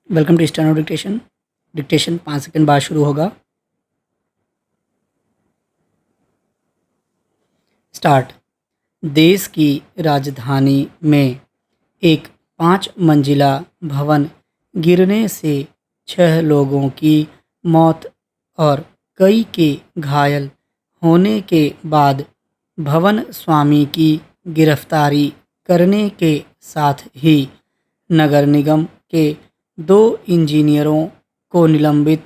Welcome to steno dictation. Dictation 5 second बाद शुरू होगा। स्टार्ट। देश की राजधानी में एक 5 मंजिला भवन गिरने से 6 लोगों की मौत और कई के घायल होने के बाद भवन स्वामी की गिरफ्तारी करने के साथ ही नगर निगम के 2 इंजीनियरों को निलंबित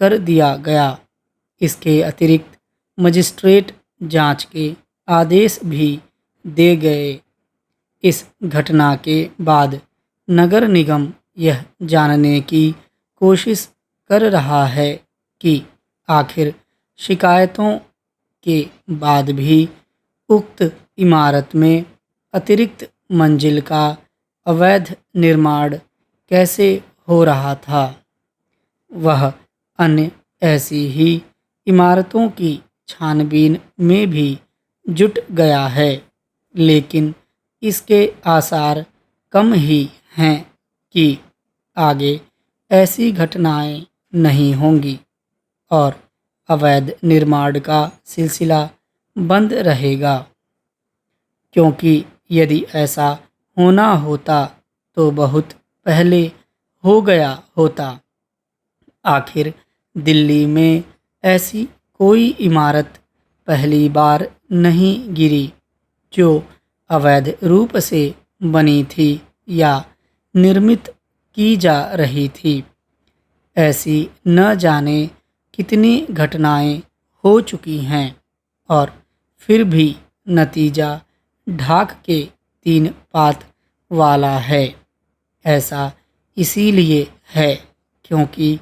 कर दिया गया। इसके अतिरिक्त मजिस्ट्रेट जांच के आदेश भी दे गए। इस घटना के बाद नगर निगम यह जानने की कोशिश कर रहा है कि आखिर शिकायतों के बाद भी उक्त इमारत में अतिरिक्त मंजिल का अवैध निर्माण कैसे हो रहा था। वह अन्य ऐसी ही इमारतों की छानबीन में भी जुट गया है, लेकिन इसके आसार कम ही हैं कि आगे ऐसी घटनाएं नहीं होंगी और अवैध निर्माण का सिलसिला बंद रहेगा, क्योंकि यदि ऐसा होना होता तो बहुत पहले हो गया होता। आखिर दिल्ली में ऐसी कोई इमारत पहली बार नहीं गिरी जो अवैध रूप से बनी थी या निर्मित की जा रही थी। ऐसी न जाने कितनी घटनाएं हो चुकी हैं और फिर भी नतीजा ढाक के 3 पात वाला है। ऐसा इसीलिए है क्योंकि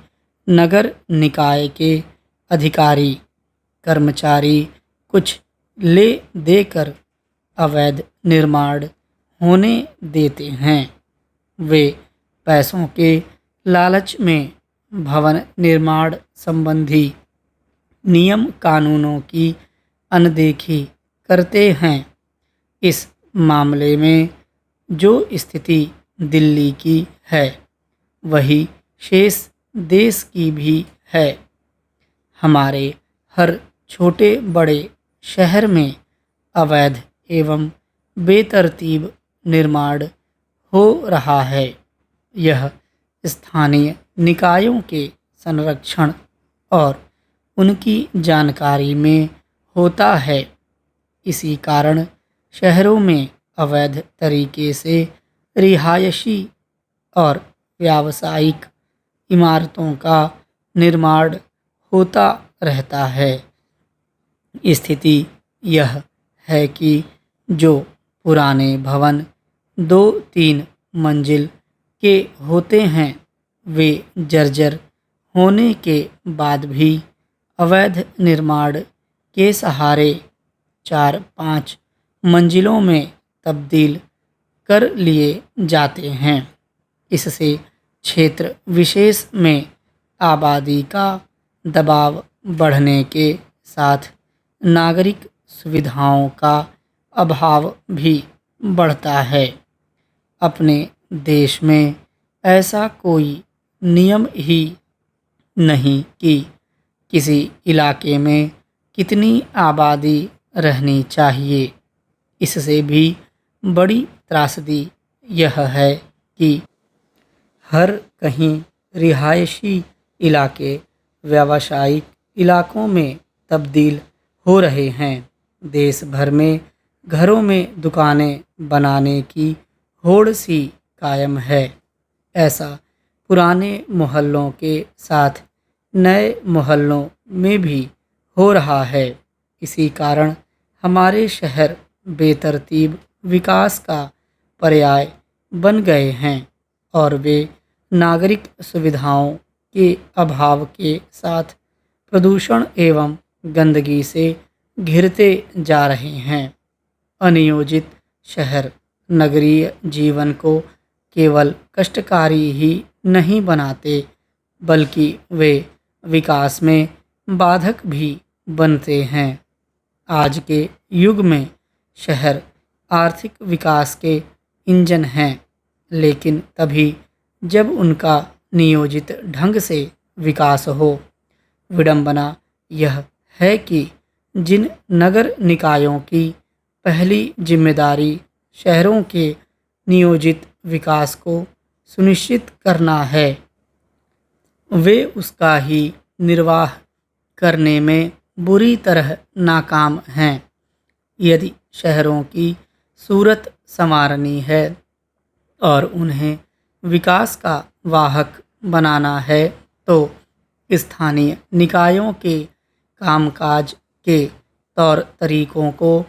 नगर निकाय के अधिकारी कर्मचारी कुछ ले देकर अवैध निर्माण होने देते हैं। वे पैसों के लालच में भवन निर्माण संबंधी नियम कानूनों की अनदेखी करते हैं। इस मामले में जो स्थिति दिल्ली की है वही शेष देश की भी है। हमारे हर छोटे बड़े शहर में अवैध एवं बेतरतीब निर्माण हो रहा है। यह स्थानीय निकायों के संरक्षण और उनकी जानकारी में होता है। इसी कारण शहरों में अवैध तरीके से रिहायशी और व्यावसायिक इमारतों का निर्माण होता रहता है। स्थिति यह है कि जो पुराने भवन 2-3 मंजिल के होते हैं वे जर्जर होने के बाद भी अवैध निर्माण के सहारे 4-5 मंजिलों में तब्दील कर लिए जाते हैं। इससे क्षेत्र विशेष में आबादी का दबाव बढ़ने के साथ नागरिक सुविधाओं का अभाव भी बढ़ता है। अपने देश में ऐसा कोई नियम ही नहीं कि किसी इलाके में कितनी आबादी रहनी चाहिए। इससे भी बड़ी त्रासदी यह है कि हर कहीं रिहायशी इलाके व्यावसायिक इलाकों में तब्दील हो रहे हैं। देश भर में घरों में दुकानें बनाने की होड़ सी कायम है। ऐसा पुराने मोहल्लों के साथ नए मोहल्लों में भी हो रहा है। इसी कारण हमारे शहर बेतरतीब विकास का पर्याय बन गए हैं और वे नागरिक सुविधाओं के अभाव के साथ प्रदूषण एवं गंदगी से घिरते जा रहे हैं। अनियोजित शहर नगरीय जीवन को केवल कष्टकारी ही नहीं बनाते बल्कि वे विकास में बाधक भी बनते हैं। आज के युग में शहर आर्थिक विकास के इंजन हैं, लेकिन तभी जब उनका नियोजित ढंग से विकास हो। विडंबना यह है कि जिन नगर निकायों की पहली जिम्मेदारी शहरों के नियोजित विकास को सुनिश्चित करना है, वे उसका ही निर्वाह करने में बुरी तरह नाकाम हैं। यदि शहरों की सूरत संवारनी है और उन्हें विकास का वाहक बनाना है, तो स्थानीय निकायों के कामकाज के तौर तरीकों को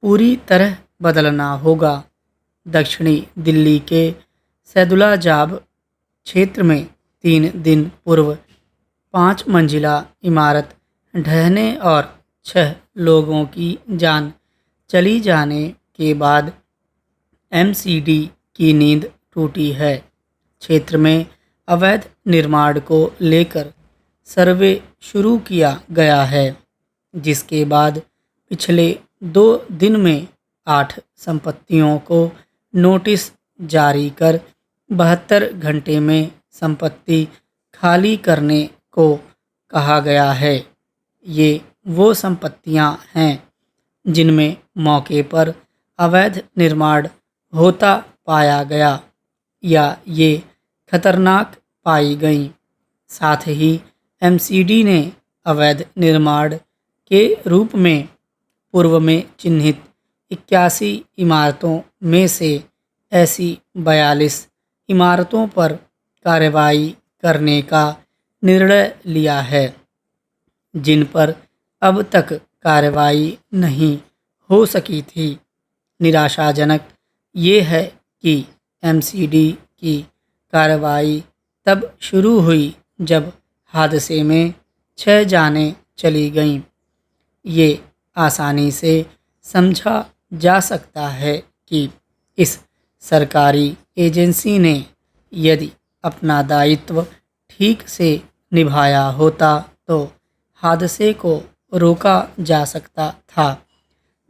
पूरी तरह बदलना होगा। दक्षिणी दिल्ली के सैदुलाजाब क्षेत्र में 3 दिन पूर्व 5 मंजिला इमारत ढहने और 6 लोगों की जान चली जाने के बाद एमसीडी की नींद टूटी है। क्षेत्र में अवैध निर्माण को लेकर सर्वे शुरू किया गया है, जिसके बाद पिछले 2 दिन में 8 संपत्तियों को नोटिस जारी कर 72 घंटे में संपत्ति खाली करने को कहा गया है। ये वो संपत्तियां हैं जिनमें मौके पर अवैध निर्माण होता पाया गया या ये खतरनाक पाई गईं। साथ ही एमसीडी ने अवैध निर्माण के रूप में पूर्व में चिन्हित 81 इमारतों में से ऐसी 42 इमारतों पर कार्रवाई करने का निर्णय लिया है, जिन पर अब तक कार्रवाई नहीं हो सकी थी। निराशाजनक ये है कि एमसीडी की कार्रवाई तब शुरू हुई जब हादसे में 6 जानें चली गईं। ये आसानी से समझा जा सकता है कि इस सरकारी एजेंसी ने यदि अपना दायित्व ठीक से निभाया होता तो हादसे को रोका जा सकता था।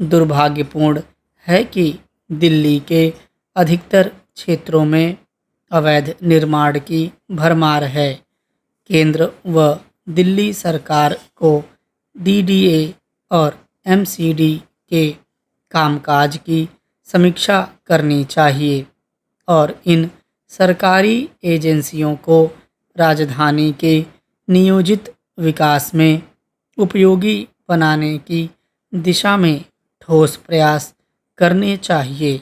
दुर्भाग्यपूर्ण है कि दिल्ली के अधिकतर क्षेत्रों में अवैध निर्माण की भरमार है। केंद्र व दिल्ली सरकार को डीडीए और एमसीडी के कामकाज की समीक्षा करनी चाहिए और इन सरकारी एजेंसियों को राजधानी के नियोजित विकास में उपयोगी बनाने की दिशा में ठोस प्रयास करने चाहिए।